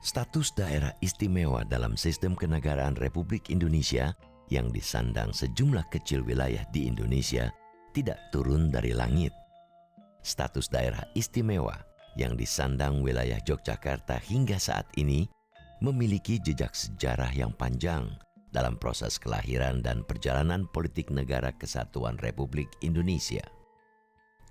Status daerah istimewa dalam sistem kenegaraan Republik Indonesia yang disandang sejumlah kecil wilayah di Indonesia tidak turun dari langit. Status daerah istimewa yang disandang wilayah Yogyakarta hingga saat ini memiliki jejak sejarah yang panjang dalam proses kelahiran dan perjalanan politik negara kesatuan Republik Indonesia.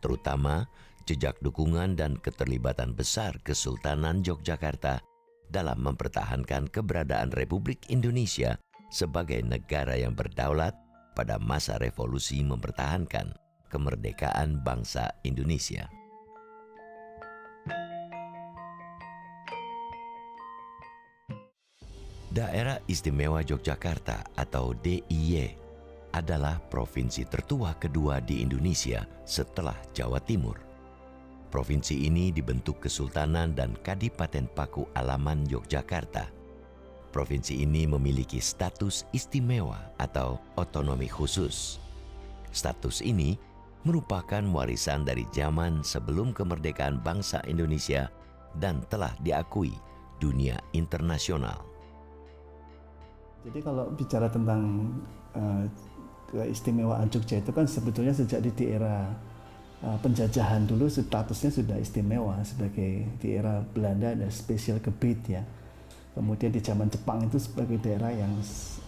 Terutama jejak dukungan dan keterlibatan besar Kesultanan Yogyakarta dalam mempertahankan keberadaan Republik Indonesia sebagai negara yang berdaulat pada masa revolusi mempertahankan kemerdekaan bangsa Indonesia. Daerah Istimewa Yogyakarta atau DIY adalah provinsi tertua kedua di Indonesia setelah Jawa Timur. Provinsi ini dibentuk Kesultanan dan Kadipaten Paku Alaman Yogyakarta. Provinsi ini memiliki status istimewa atau otonomi khusus. Status ini merupakan warisan dari zaman sebelum kemerdekaan bangsa Indonesia dan telah diakui dunia internasional. Jadi kalau bicara tentang keistimewaan Jogja itu kan sebetulnya sejak di era penjajahan dulu statusnya sudah istimewa sebagai di era Belanda ada special gebied ya. Kemudian di zaman Jepang itu sebagai daerah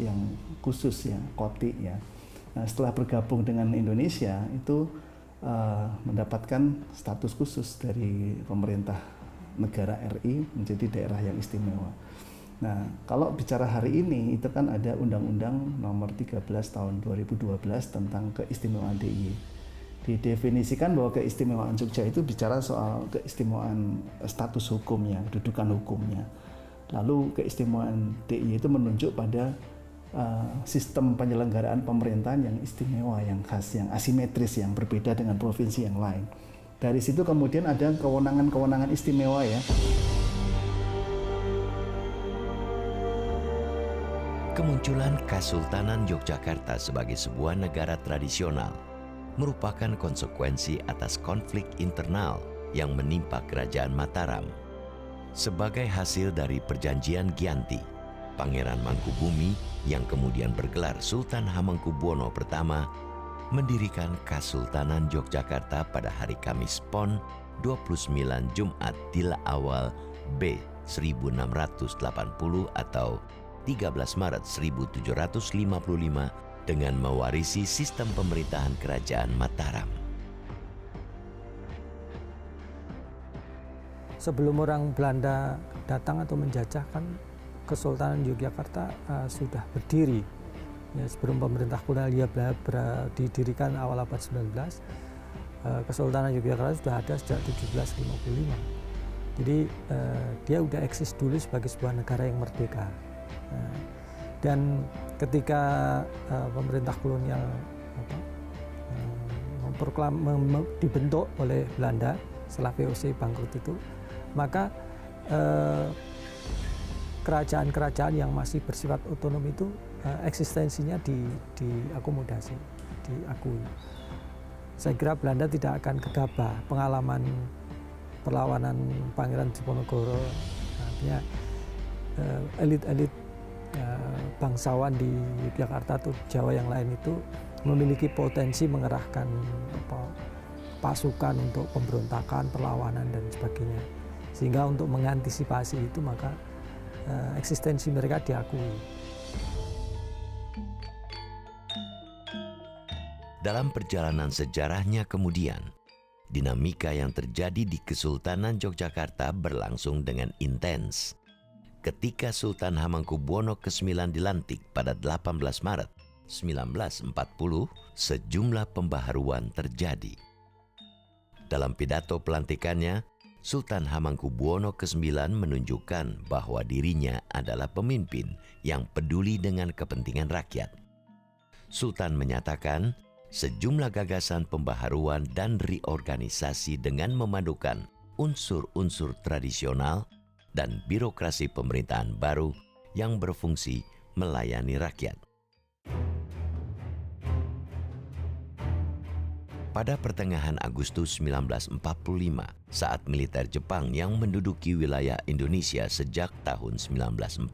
yang khusus ya, koti ya. Nah, setelah bergabung dengan Indonesia itu mendapatkan status khusus dari pemerintah negara RI menjadi daerah yang istimewa. Nah, kalau bicara hari ini itu kan ada Undang-Undang Nomor 13 Tahun 2012 tentang keistimewaan DIY. Didefinisikan bahwa keistimewaan Jogja itu bicara soal keistimewaan status hukumnya, kedudukan hukumnya. Lalu keistimewaan DIY itu menunjuk pada sistem penyelenggaraan pemerintahan yang istimewa, yang khas, yang asimetris, yang berbeda dengan provinsi yang lain. Dari situ kemudian ada kewenangan-kewenangan istimewa ya. Kemunculan Kesultanan Yogyakarta sebagai sebuah negara tradisional merupakan konsekuensi atas konflik internal yang menimpa Kerajaan Mataram. Sebagai hasil dari Perjanjian Giyanti, Pangeran Mangkubumi yang kemudian bergelar Sultan Hamengkubuwono pertama mendirikan Kesultanan Yogyakarta pada hari Kamis Pon 29 Jumat Dila Awal B 1680 atau 13 Maret 1755 dengan mewarisi sistem pemerintahan Kerajaan Mataram. Sebelum orang Belanda datang atau menjajahkan, Kesultanan Yogyakarta sudah berdiri. Ya, sebelum pemerintah kolonial didirikan awal abad 19, Kesultanan Yogyakarta sudah ada sejak 1755. Jadi dia sudah eksis dulu sebagai sebuah negara yang merdeka. Dan ketika pemerintah kolonial dibentuk oleh Belanda setelah VOC bangkrut itu, maka kerajaan-kerajaan yang masih bersifat otonom itu eksistensinya diakomodasi, diakui. Saya kira Belanda tidak akan gegabah pengalaman perlawanan Pangeran Diponegoro, artinya elit-elit bangsawan di Yogyakarta atau Jawa yang lain itu memiliki potensi mengerahkan pasukan untuk pemberontakan, perlawanan dan sebagainya. Sehingga untuk mengantisipasi itu maka eksistensi mereka diakui. Dalam perjalanan sejarahnya kemudian, dinamika yang terjadi di Kesultanan Yogyakarta berlangsung dengan intens. Ketika Sultan Hamengkubuwono ke-9 dilantik pada 18 Maret 1940, sejumlah pembaharuan terjadi. Dalam pidato pelantikannya, Sultan Hamengkubuwono ke-9 menunjukkan bahwa dirinya adalah pemimpin yang peduli dengan kepentingan rakyat. Sultan menyatakan sejumlah gagasan pembaharuan dan reorganisasi dengan memadukan unsur-unsur tradisional dan birokrasi pemerintahan baru yang berfungsi melayani rakyat. Pada pertengahan Agustus 1945, saat militer Jepang yang menduduki wilayah Indonesia sejak tahun 1942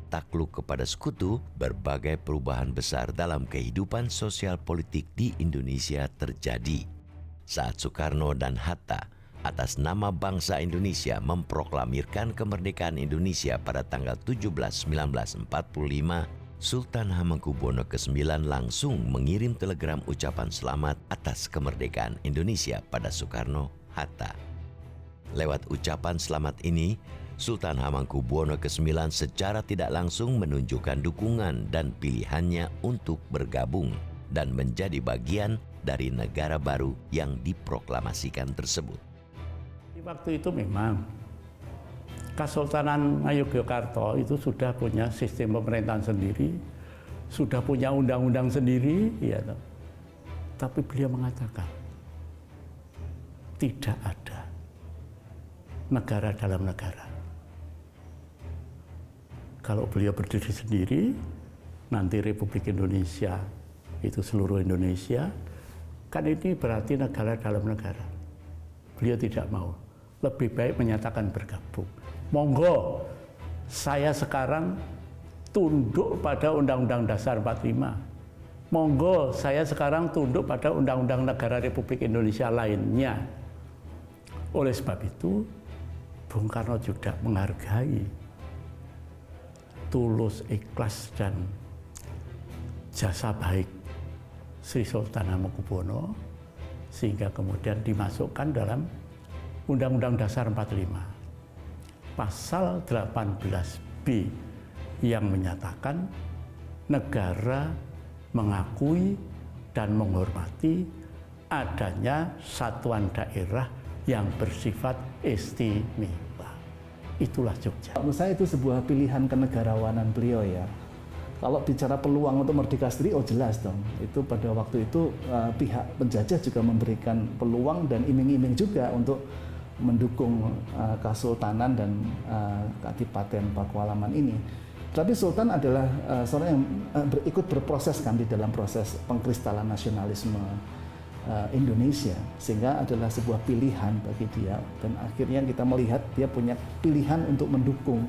takluk kepada sekutu, berbagai perubahan besar dalam kehidupan sosial politik di Indonesia terjadi. Saat Soekarno dan Hatta atas nama bangsa Indonesia memproklamirkan kemerdekaan Indonesia pada tanggal 17/1945, Sultan Hamengkubuwono ke-9 langsung mengirim telegram ucapan selamat atas kemerdekaan Indonesia pada Soekarno-Hatta. Lewat ucapan selamat ini, Sultan Hamengkubuwono ke-9 secara tidak langsung menunjukkan dukungan dan pilihannya untuk bergabung dan menjadi bagian dari negara baru yang diproklamasikan tersebut. Di waktu itu memang Kesultanan Ngayogyakarta itu sudah punya sistem pemerintahan sendiri, sudah punya undang-undang sendiri, ya. Tapi beliau mengatakan tidak ada negara dalam negara. Kalau beliau berdiri sendiri, nanti Republik Indonesia itu seluruh Indonesia, kan ini berarti negara dalam negara. Beliau tidak mau, lebih baik menyatakan bergabung. Monggo, saya sekarang tunduk pada Undang-Undang Dasar 45. Monggo, saya sekarang tunduk pada Undang-Undang Negara Republik Indonesia lainnya. Oleh sebab itu, Bung Karno juga menghargai tulus, ikhlas, dan jasa baik Sri Sultan Hamengkubuwono, sehingga kemudian dimasukkan dalam Undang-Undang Dasar 45. Pasal 18B yang menyatakan negara mengakui dan menghormati adanya satuan daerah yang bersifat istimewa. Itulah Jogja. Menurut saya itu sebuah pilihan kenegarawanan beliau ya. Kalau bicara peluang untuk merdeka sendiri, oh jelas dong. Itu pada waktu itu pihak penjajah juga memberikan peluang dan iming-iming juga untuk mendukung Kesultanan dan Kadipaten Pakualaman ini. Tapi Sultan adalah seorang yang ikut berproses kan di dalam proses pengkristalan nasionalisme Indonesia, sehingga adalah sebuah pilihan bagi dia, dan akhirnya kita melihat dia punya pilihan untuk mendukung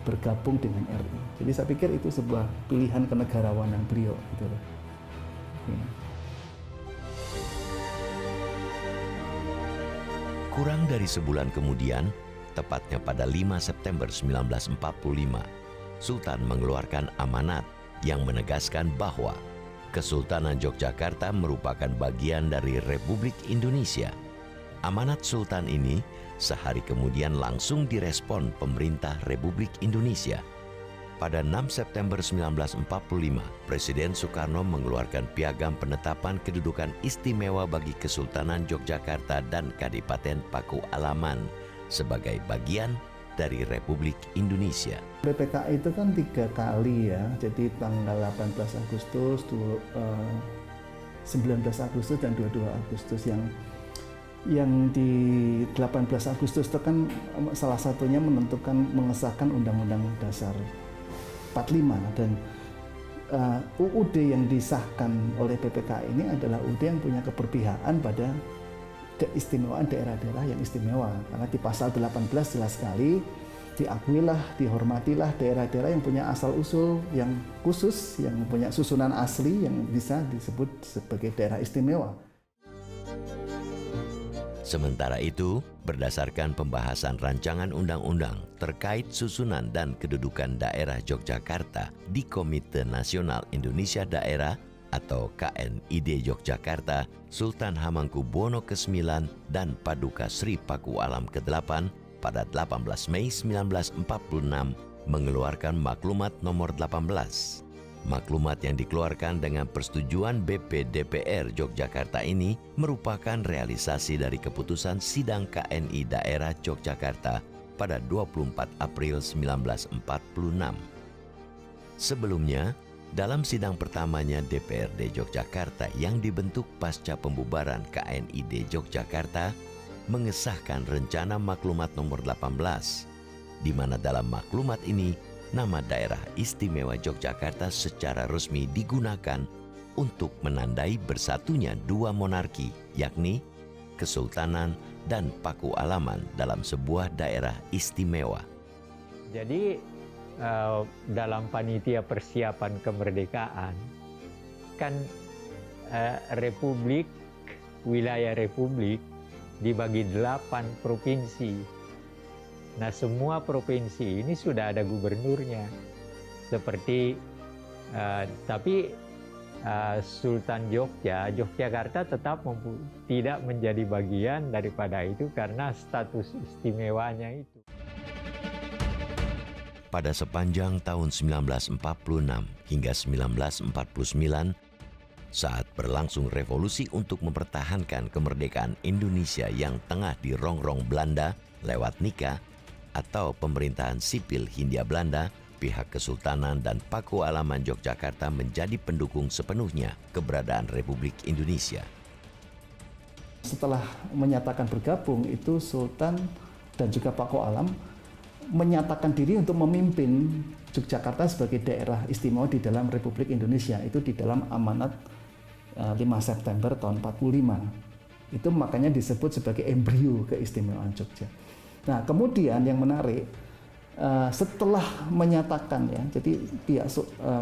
bergabung dengan RI. Jadi saya pikir itu sebuah pilihan kenegarawanan beliau gitu. Kurang dari sebulan kemudian, tepatnya pada 5 September 1945, Sultan mengeluarkan amanat yang menegaskan bahwa Kesultanan Yogyakarta merupakan bagian dari Republik Indonesia. Amanat Sultan ini sehari kemudian langsung direspon pemerintah Republik Indonesia. Pada 6 September 1945, Presiden Soekarno mengeluarkan piagam penetapan kedudukan istimewa bagi Kesultanan Yogyakarta dan Kadipaten Pakualaman sebagai bagian dari Republik Indonesia. PPKI itu kan 3 kali ya, jadi tanggal 18 Agustus, 19 Agustus dan 22 Agustus. Yang di 18 Agustus itu kan salah satunya mengesahkan Undang-Undang Dasar 45, dan UUD yang disahkan oleh PPKI ini adalah UUD yang punya keberpihakan pada keistimewaan daerah-daerah yang istimewa, karena di pasal 18 jelas sekali diakuilah, dihormatilah daerah-daerah yang punya asal-usul yang khusus, yang punya susunan asli yang bisa disebut sebagai daerah istimewa. Sementara itu, berdasarkan pembahasan rancangan undang-undang terkait susunan dan kedudukan daerah Yogyakarta di Komite Nasional Indonesia Daerah atau KNID Yogyakarta, Sultan Hamengkubuwono ke-9 dan Paduka Sri Pakualam ke-8 pada 18 Mei 1946 mengeluarkan maklumat nomor 18. Maklumat yang dikeluarkan dengan persetujuan BPDPR Yogyakarta ini merupakan realisasi dari keputusan Sidang KNI Daerah Yogyakarta pada 24 April 1946. Sebelumnya, dalam sidang pertamanya DPRD Yogyakarta yang dibentuk pasca pembubaran KNID Yogyakarta mengesahkan rencana maklumat nomor 18, di mana dalam maklumat ini nama daerah istimewa Yogyakarta secara resmi digunakan untuk menandai bersatunya dua monarki, yakni Kesultanan dan Pakualaman dalam sebuah daerah istimewa. Jadi dalam panitia persiapan kemerdekaan kan wilayah republik dibagi 8 provinsi. Nah, semua provinsi ini sudah ada gubernurnya. Seperti tapi Sultan Yogyakarta tetap tidak menjadi bagian daripada itu karena status istimewanya itu. Pada sepanjang tahun 1946 hingga 1949, saat berlangsung revolusi untuk mempertahankan kemerdekaan Indonesia yang tengah dirongrong Belanda lewat nikah atau pemerintahan sipil Hindia Belanda, pihak Kesultanan dan Pakualaman Yogyakarta menjadi pendukung sepenuhnya keberadaan Republik Indonesia. Setelah menyatakan bergabung, itu Sultan dan juga Pakualam menyatakan diri untuk memimpin Yogyakarta sebagai daerah istimewa di dalam Republik Indonesia. Itu di dalam amanat 5 September tahun 45. Itu makanya disebut sebagai embrio keistimewaan Jogja. Nah, kemudian yang menarik, setelah menyatakan ya, jadi pihak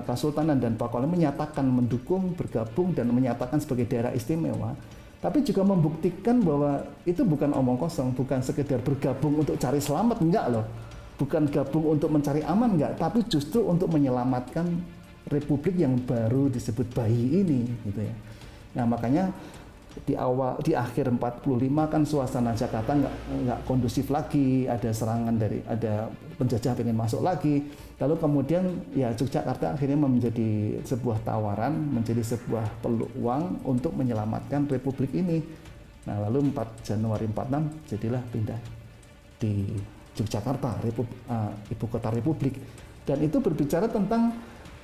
Kesultanan dan Pakualaman menyatakan mendukung, bergabung dan menyatakan sebagai daerah istimewa, tapi juga membuktikan bahwa itu bukan omong kosong, bukan sekedar bergabung untuk cari selamat, enggak loh, bukan gabung untuk mencari aman, enggak, tapi justru untuk menyelamatkan republik yang baru disebut bayi ini, gitu ya. Nah, makanya di akhir 45 kan suasana Jakarta nggak kondusif lagi, ada serangan ada penjajah pengen masuk lagi, lalu kemudian ya Yogyakarta akhirnya menjadi sebuah tawaran, menjadi sebuah peluang untuk menyelamatkan republik ini. Nah, lalu 4 Januari 46 jadilah pindah di Yogyakarta, ibu kota republik, dan itu berbicara tentang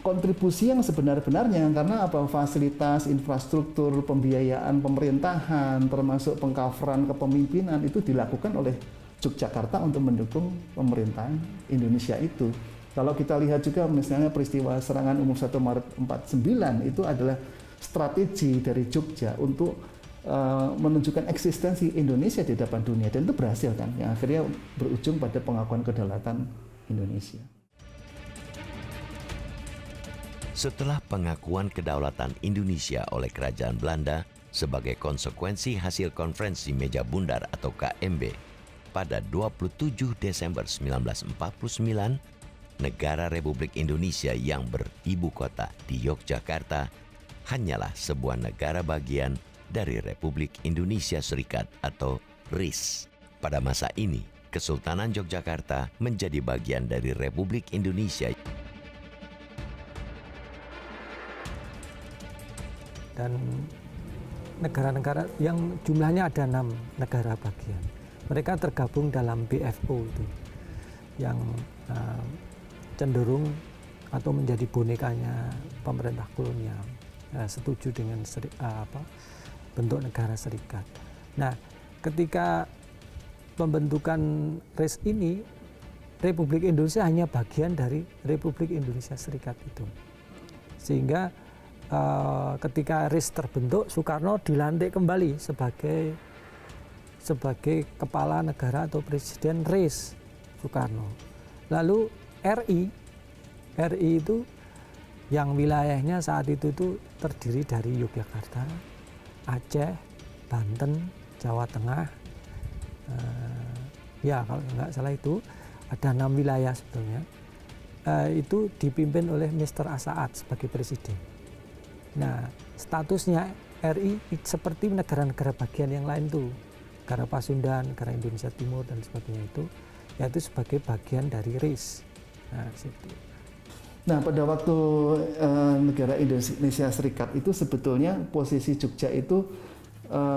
kontribusi yang sebenar-benarnya, karena apa, fasilitas, infrastruktur, pembiayaan pemerintahan, termasuk pengcoveran kepemimpinan itu dilakukan oleh Yogyakarta untuk mendukung pemerintahan Indonesia itu. Kalau kita lihat juga misalnya peristiwa serangan umum 1 Maret 49 itu adalah strategi dari Jogja untuk menunjukkan eksistensi Indonesia di depan dunia, dan itu berhasil kan, yang akhirnya berujung pada pengakuan kedaulatan Indonesia. Setelah pengakuan kedaulatan Indonesia oleh Kerajaan Belanda sebagai konsekuensi hasil Konferensi Meja Bundar atau KMB pada 27 Desember 1949, negara Republik Indonesia yang beribu kota di Yogyakarta hanyalah sebuah negara bagian dari Republik Indonesia Serikat atau RIS. Pada masa ini, Kesultanan Yogyakarta menjadi bagian dari Republik Indonesia. Dan negara-negara yang jumlahnya ada 6 negara bagian. Mereka tergabung dalam BFO itu, yang cenderung atau menjadi bonekanya pemerintah kolonial, setuju dengan bentuk negara serikat. Nah, ketika pembentukan RIS ini, Republik Indonesia hanya bagian dari Republik Indonesia Serikat itu, sehingga ketika RIS terbentuk, Soekarno dilantik kembali sebagai kepala negara atau presiden RIS, Soekarno. Lalu RI itu yang wilayahnya saat itu terdiri dari Yogyakarta, Aceh, Banten, Jawa Tengah, ya kalau nggak salah itu ada 6 wilayah sebetulnya, itu dipimpin oleh Mr. Asaad sebagai presiden. Nah, statusnya RI seperti negara-negara bagian yang lain tuh, negara Pasundan, negara Indonesia Timur dan sebagainya itu, yaitu sebagai bagian dari RIS. Nah, situ. Nah, pada waktu negara Indonesia Serikat itu sebetulnya posisi Jogja itu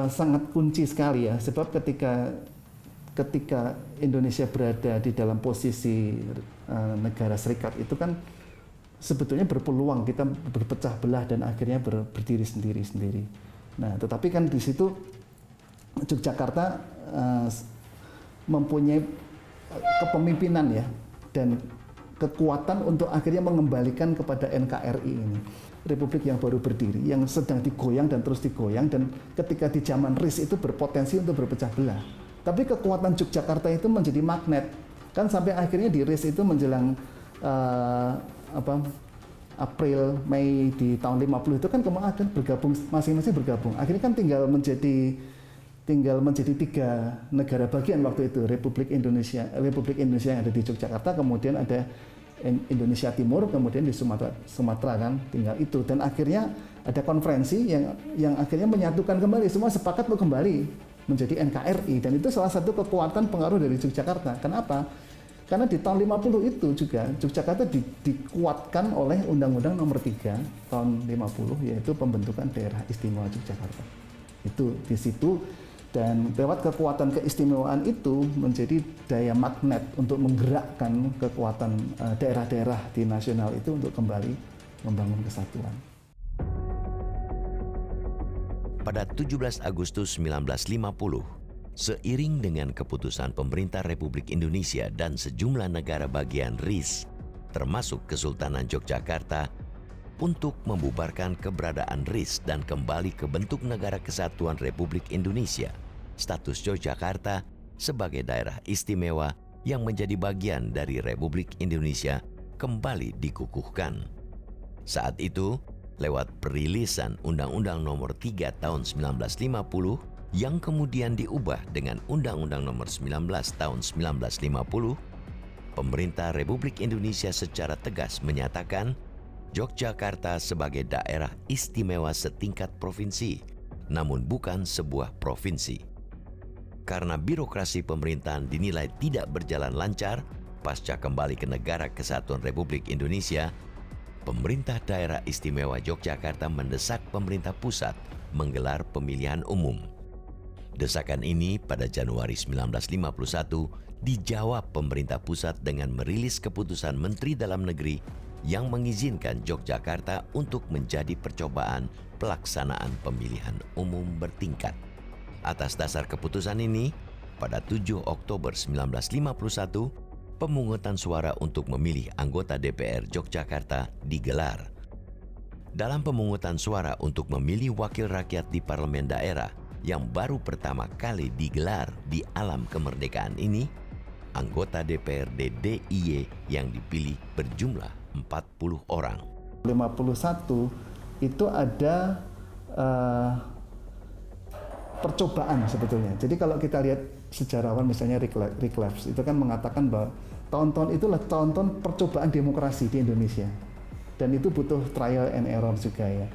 sangat kunci sekali ya, sebab ketika Indonesia berada di dalam posisi negara serikat itu kan sebetulnya berpeluang kita berpecah belah dan akhirnya berdiri sendiri-sendiri. Nah, tetapi kan di situ Yogyakarta mempunyai kepemimpinan ya, dan kekuatan untuk akhirnya mengembalikan kepada NKRI ini. Republik yang baru berdiri, yang sedang digoyang dan terus digoyang, dan ketika di zaman RIS itu berpotensi untuk berpecah belah. Tapi kekuatan Yogyakarta itu menjadi magnet. Kan sampai akhirnya di RIS itu menjelang April, Mei di tahun 50 itu kan kemudian bergabung, masing-masing bergabung. Akhirnya kan tinggal menjadi 3 negara bagian waktu itu, Republik Indonesia yang ada di Yogyakarta, kemudian ada Indonesia Timur, kemudian di Sumatera kan tinggal itu, dan akhirnya ada konferensi yang akhirnya menyatukan kembali, semua sepakat untuk kembali menjadi NKRI, dan itu salah satu kekuatan pengaruh dari Yogyakarta. Kenapa? Karena di tahun 50 itu juga Yogyakarta dikuatkan oleh Undang-Undang Nomor 3 tahun 50, yaitu pembentukan Daerah Istimewa Yogyakarta. Itu di situ. Dan lewat kekuatan keistimewaan itu menjadi daya magnet untuk menggerakkan kekuatan daerah-daerah di nasional itu untuk kembali membangun kesatuan. Pada 17 Agustus 1950, seiring dengan keputusan pemerintah Republik Indonesia dan sejumlah negara bagian RIS, termasuk Kesultanan Yogyakarta, untuk membubarkan keberadaan RIS dan kembali ke bentuk Negara Kesatuan Republik Indonesia, status Yogyakarta sebagai daerah istimewa yang menjadi bagian dari Republik Indonesia kembali dikukuhkan. Saat itu, lewat perilisan Undang-Undang Nomor 3 Tahun 1950 yang kemudian diubah dengan Undang-Undang Nomor 19 Tahun 1950, pemerintah Republik Indonesia secara tegas menyatakan Yogyakarta sebagai daerah istimewa setingkat provinsi, namun bukan sebuah provinsi. Karena birokrasi pemerintahan dinilai tidak berjalan lancar pasca kembali ke Negara Kesatuan Republik Indonesia, pemerintah daerah istimewa Yogyakarta mendesak pemerintah pusat menggelar pemilihan umum. Desakan ini pada Januari 1951 dijawab pemerintah pusat dengan merilis keputusan Menteri Dalam Negeri yang mengizinkan Yogyakarta untuk menjadi percobaan pelaksanaan pemilihan umum bertingkat. Atas dasar keputusan ini, pada 7 Oktober 1951, pemungutan suara untuk memilih anggota DPR Yogyakarta digelar. Dalam pemungutan suara untuk memilih wakil rakyat di parlemen daerah yang baru pertama kali digelar di alam kemerdekaan ini, anggota DPRD DIY yang dipilih berjumlah 40 orang. 51 itu ada percobaan sebetulnya. Jadi kalau kita lihat sejarawan misalnya Rick Leves itu kan mengatakan bahwa tahun-tahun itulah tahun-tahun percobaan demokrasi di Indonesia, dan itu butuh trial and error juga ya.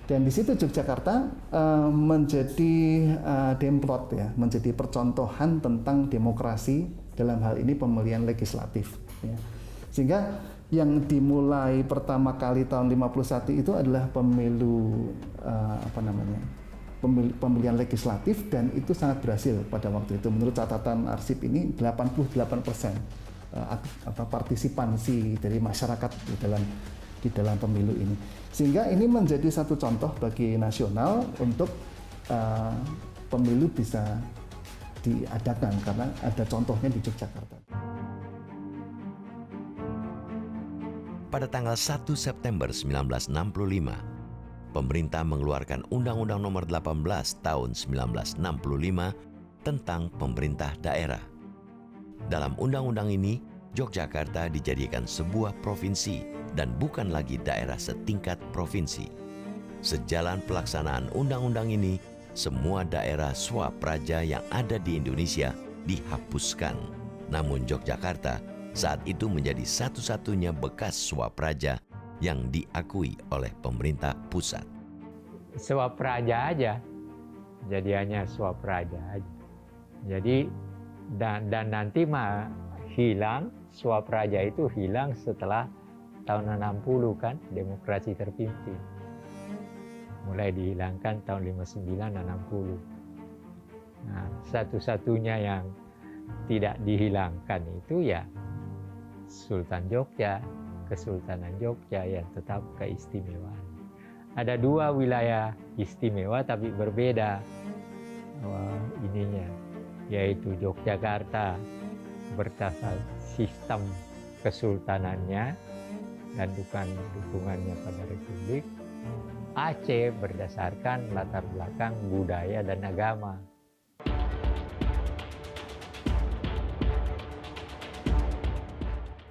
Dan di situ Yogyakarta menjadi demplot ya, menjadi percontohan tentang demokrasi, dalam hal ini pemilihan legislatif ya. Sehingga yang dimulai pertama kali tahun 51 itu adalah pemilu pemilihan legislatif, dan itu sangat berhasil pada waktu itu. Menurut catatan arsip ini 88% partisipansi dari masyarakat di dalam pemilu ini. Sehingga ini menjadi satu contoh bagi nasional untuk pemilu bisa diadakan karena ada contohnya di Yogyakarta. Pada tanggal 1 September 1965, pemerintah mengeluarkan Undang-Undang Nomor 18 Tahun 1965 tentang pemerintah daerah. Dalam undang-undang ini, Yogyakarta dijadikan sebuah provinsi dan bukan lagi daerah setingkat provinsi. Sejalan pelaksanaan undang-undang ini, semua daerah swapraja yang ada di Indonesia dihapuskan. Namun Yogyakarta saat itu menjadi satu-satunya bekas swapraja yang diakui oleh pemerintah pusat. Swapraja aja, jadi hanya swapraja aja. Jadi dan nanti mah hilang, swapraja itu hilang setelah tahun 60 kan, demokrasi terpimpin. Mulai dihilangkan tahun 59-60. Nah, satu-satunya yang tidak dihilangkan itu ya Sultan Jogja, Kesultanan Jogja yang tetap keistimewaan. Ada 2 wilayah istimewa tapi berbeda yaitu Yogyakarta berdasar sistem kesultanannya dan dukungannya pada Republik. Aceh berdasarkan latar belakang budaya dan agama.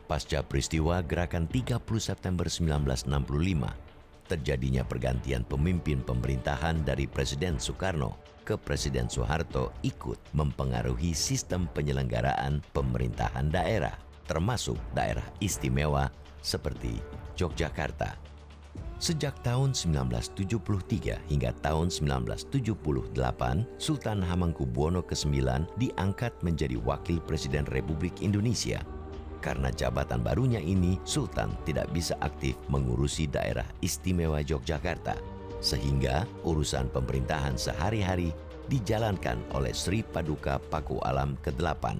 Pasca peristiwa Gerakan 30 September 1965, terjadinya pergantian pemimpin pemerintahan dari Presiden Soekarno ke Presiden Soeharto ikut mempengaruhi sistem penyelenggaraan pemerintahan daerah, termasuk daerah istimewa seperti Yogyakarta. Sejak tahun 1973 hingga tahun 1978, Sultan Hamengkubuwono ke-9 diangkat menjadi Wakil Presiden Republik Indonesia. Karena jabatan barunya ini, Sultan tidak bisa aktif mengurusi daerah istimewa Yogyakarta, sehingga urusan pemerintahan sehari-hari dijalankan oleh Sri Paduka Paku Alam ke-8.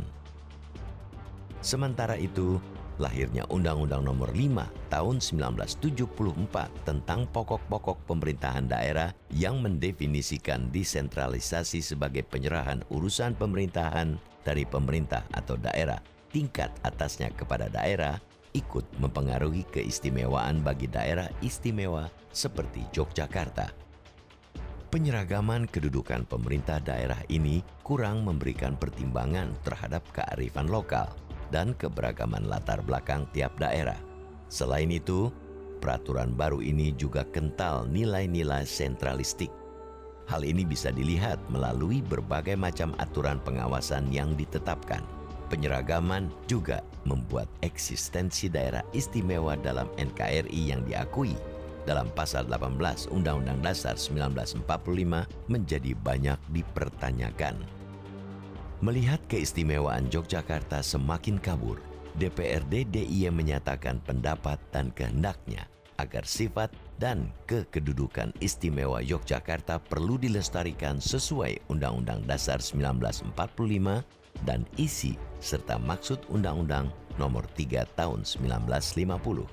Sementara itu, lahirnya Undang-Undang Nomor 5 Tahun 1974 tentang pokok-pokok pemerintahan daerah yang mendefinisikan desentralisasi sebagai penyerahan urusan pemerintahan dari pemerintah atau daerah tingkat atasnya kepada daerah, ikut mempengaruhi keistimewaan bagi daerah istimewa seperti Yogyakarta. Penyeragaman kedudukan pemerintah daerah ini kurang memberikan pertimbangan terhadap kearifan lokal dan keberagaman latar belakang tiap daerah. Selain itu, peraturan baru ini juga kental nilai-nilai sentralistik. Hal ini bisa dilihat melalui berbagai macam aturan pengawasan yang ditetapkan. Penyeragaman juga membuat eksistensi daerah istimewa dalam NKRI yang diakui dalam pasal 18 Undang-Undang Dasar 1945 menjadi banyak dipertanyakan. Melihat keistimewaan Yogyakarta semakin kabur, DPRD DIY menyatakan pendapat dan kehendaknya agar sifat dan kekedudukan istimewa Yogyakarta perlu dilestarikan sesuai Undang-Undang Dasar 1945 dan isi serta maksud Undang-Undang Nomor 3 Tahun 1950.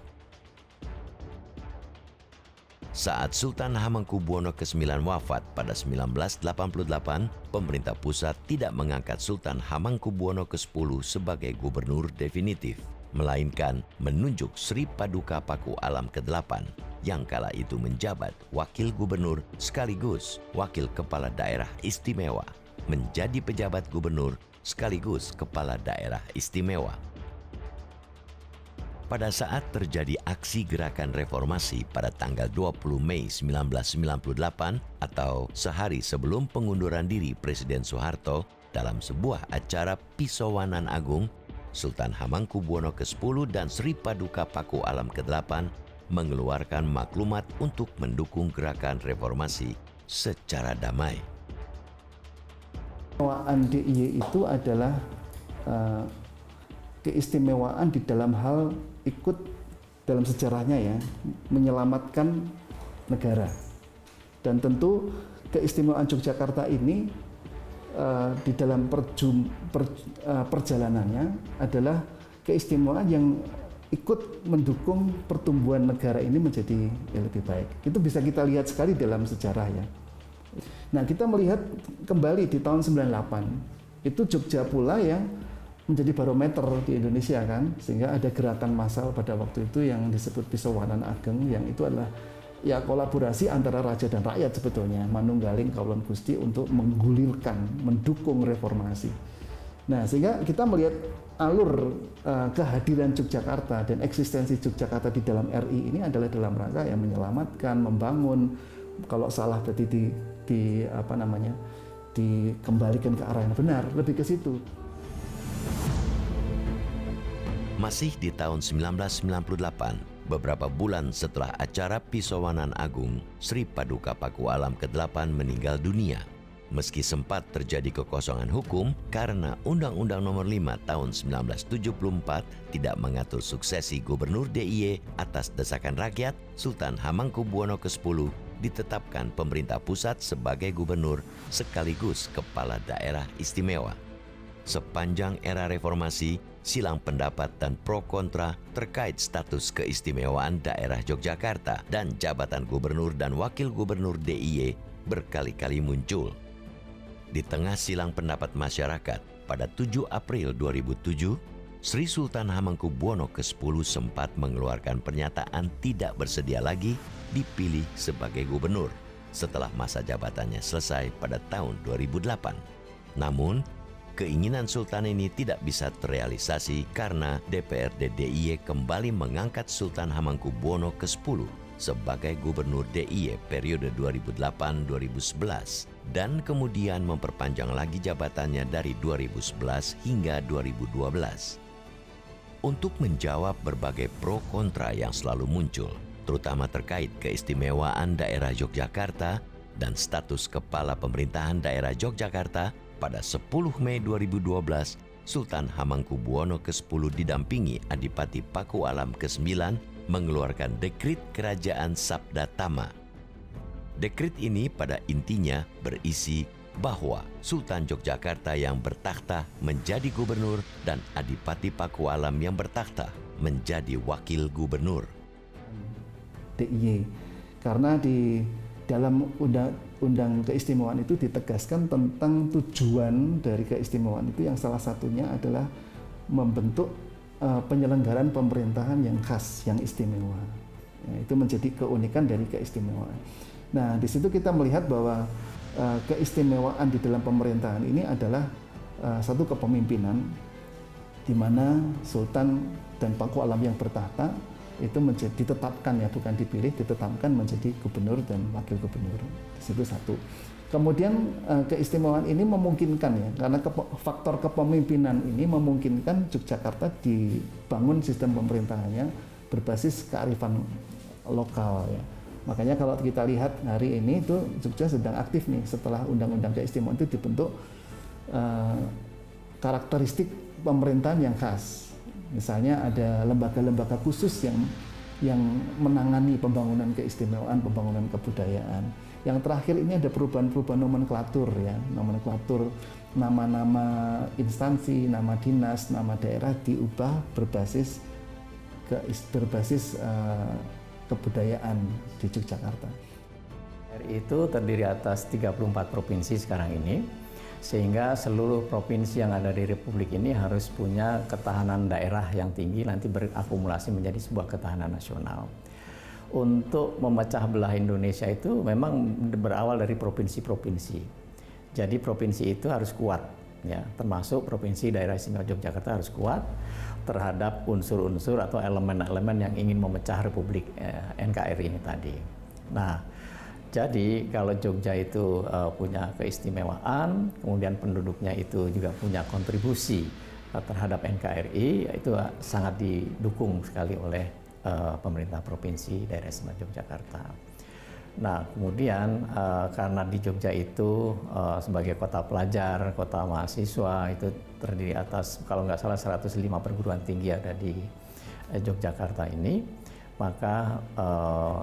Saat Sultan Hamengkubuwono ke-9 wafat pada 1988, pemerintah pusat tidak mengangkat Sultan Hamengkubuwono ke-10 sebagai gubernur definitif, melainkan menunjuk Sri Paduka Paku Alam ke-8 yang kala itu menjabat wakil gubernur sekaligus wakil kepala daerah istimewa, menjadi pejabat gubernur sekaligus kepala daerah istimewa. Pada saat terjadi aksi gerakan reformasi pada tanggal 20 Mei 1998 atau sehari sebelum pengunduran diri Presiden Soeharto, dalam sebuah acara Pisowanan Agung, Sultan Hamengkubuwono ke-10 dan Sri Paduka Paku Alam ke-8 mengeluarkan maklumat untuk mendukung gerakan reformasi secara damai. Keistimewaan DIY itu adalah keistimewaan di dalam hal ikut dalam sejarahnya ya, menyelamatkan negara. Dan tentu keistimewaan Yogyakarta ini di dalam perjalanannya adalah keistimewaan yang ikut mendukung pertumbuhan negara ini menjadi lebih baik. Itu bisa kita lihat sekali dalam sejarah ya. Nah, kita melihat kembali di tahun 98, itu Jogja pula yang menjadi barometer di Indonesia kan, sehingga ada gerakan massal pada waktu itu yang disebut Pisowanan Ageng, yang itu adalah ya kolaborasi antara raja dan rakyat sebetulnya, manunggaling kawulon Gusti untuk menggulirkan, mendukung reformasi. Nah, sehingga kita melihat alur kehadiran Yogyakarta dan eksistensi Yogyakarta di dalam RI ini adalah dalam rangka yang menyelamatkan, membangun, kalau salah berarti dikembalikan ke arah yang benar, lebih ke situ. Masih di tahun 1998, beberapa bulan setelah acara Pisowanan Agung, Sri Paduka Paku Alam ke-8 meninggal dunia. Meski sempat terjadi kekosongan hukum karena Undang-Undang Nomor 5 Tahun 1974 tidak mengatur suksesi Gubernur DIY atas desakan rakyat, Sultan Hamengkubuwono ke-10 ditetapkan pemerintah pusat sebagai gubernur sekaligus kepala daerah istimewa. Sepanjang era reformasi, silang pendapat dan pro kontra terkait status keistimewaan daerah Yogyakarta dan jabatan gubernur dan wakil gubernur DIY berkali-kali muncul. Di tengah silang pendapat masyarakat, pada 7 April 2007, Sri Sultan Hamengkubuwono ke-10 sempat mengeluarkan pernyataan tidak bersedia lagi dipilih sebagai gubernur setelah masa jabatannya selesai pada tahun 2008. Namun, keinginan Sultan ini tidak bisa terrealisasi karena DPRD DIY kembali mengangkat Sultan Hamengkubuwono ke-10 sebagai gubernur DIY periode 2008-2011 dan kemudian memperpanjang lagi jabatannya dari 2011 hingga 2012. Untuk menjawab berbagai pro kontra yang selalu muncul, terutama terkait keistimewaan daerah Yogyakarta dan status kepala pemerintahan daerah Yogyakarta, pada 10 Mei 2012, Sultan Hamengkubuwono ke-10 didampingi Adipati Pakualam ke-9 mengeluarkan dekrit kerajaan Sabda Tama. Dekrit ini pada intinya berisi bahwa Sultan Yogyakarta yang bertakhta menjadi gubernur dan Adipati Pakualam yang bertakhta menjadi wakil gubernur. DIY, karena di dalam undang keistimewaan itu ditegaskan tentang tujuan dari keistimewaan itu, yang salah satunya adalah membentuk penyelenggaraan pemerintahan yang khas, yang istimewa. Ya, itu menjadi keunikan dari keistimewaan. Nah, di situ kita melihat bahwa keistimewaan di dalam pemerintahan ini adalah satu kepemimpinan di mana Sultan dan Pakualam yang bertahta itu ditetapkan, ya, bukan dipilih, ditetapkan menjadi gubernur dan wakil gubernur. Di situ satu. Kemudian keistimewaan ini memungkinkan, ya, karena faktor kepemimpinan ini memungkinkan Yogyakarta dibangun sistem pemerintahannya berbasis kearifan lokal, ya. Makanya kalau kita lihat hari ini itu Jogja sedang aktif nih setelah undang-undang keistimewaan itu dibentuk karakteristik pemerintahan yang khas. Misalnya ada lembaga-lembaga khusus yang menangani pembangunan keistimewaan, pembangunan kebudayaan. Yang terakhir ini ada perubahan-perubahan nomenklatur, ya, nomenklatur nama-nama instansi, nama dinas, nama daerah diubah berbasis kebudayaan di Yogyakarta. RI itu terdiri atas 34 provinsi sekarang ini, sehingga seluruh provinsi yang ada di Republik ini harus punya ketahanan daerah yang tinggi, nanti berakumulasi menjadi sebuah ketahanan nasional. Untuk memecah belah Indonesia itu memang berawal dari provinsi-provinsi. Jadi provinsi itu harus kuat, ya, termasuk provinsi daerah istimewa Yogyakarta harus kuat terhadap unsur-unsur atau elemen-elemen yang ingin memecah Republik NKRI ini tadi. Nah, jadi kalau Jogja itu punya keistimewaan, kemudian penduduknya itu juga punya kontribusi terhadap NKRI, itu sangat didukung sekali oleh pemerintah provinsi daerah istimewa Yogyakarta. Nah, kemudian karena di Jogja itu sebagai kota pelajar, kota mahasiswa, itu terdiri atas kalau nggak salah 105 perguruan tinggi ada di Yogyakarta ini, maka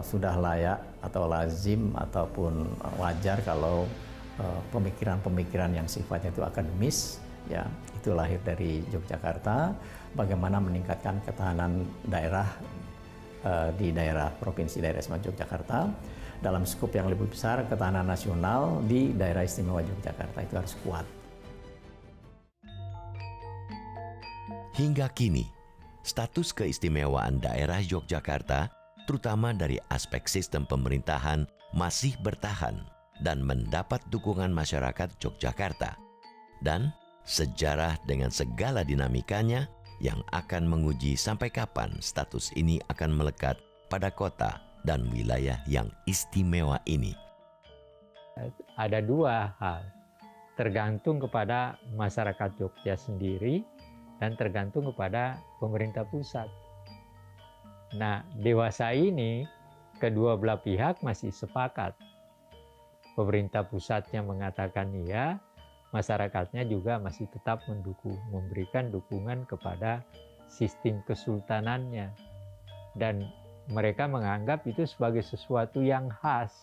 sudah layak atau lazim ataupun wajar kalau pemikiran-pemikiran yang sifatnya itu akademis, ya, itu lahir dari Yogyakarta, bagaimana meningkatkan ketahanan daerah di daerah provinsi daerah istimewa Yogyakarta. Dalam skup yang lebih besar, ketahanan nasional di daerah istimewa Yogyakarta itu harus kuat. Hingga kini, status keistimewaan daerah Yogyakarta, terutama dari aspek sistem pemerintahan, masih bertahan dan mendapat dukungan masyarakat Yogyakarta. Dan sejarah dengan segala dinamikanya yang akan menguji sampai kapan status ini akan melekat pada kota dan wilayah yang istimewa ini. Ada dua hal, tergantung kepada masyarakat Jogja sendiri dan tergantung kepada pemerintah pusat. Nah, dewasa ini kedua belah pihak masih sepakat. Pemerintah pusatnya mengatakan iya, masyarakatnya juga masih tetap mendukung, memberikan dukungan kepada sistem kesultanannya. Dan mereka menganggap itu sebagai sesuatu yang khas.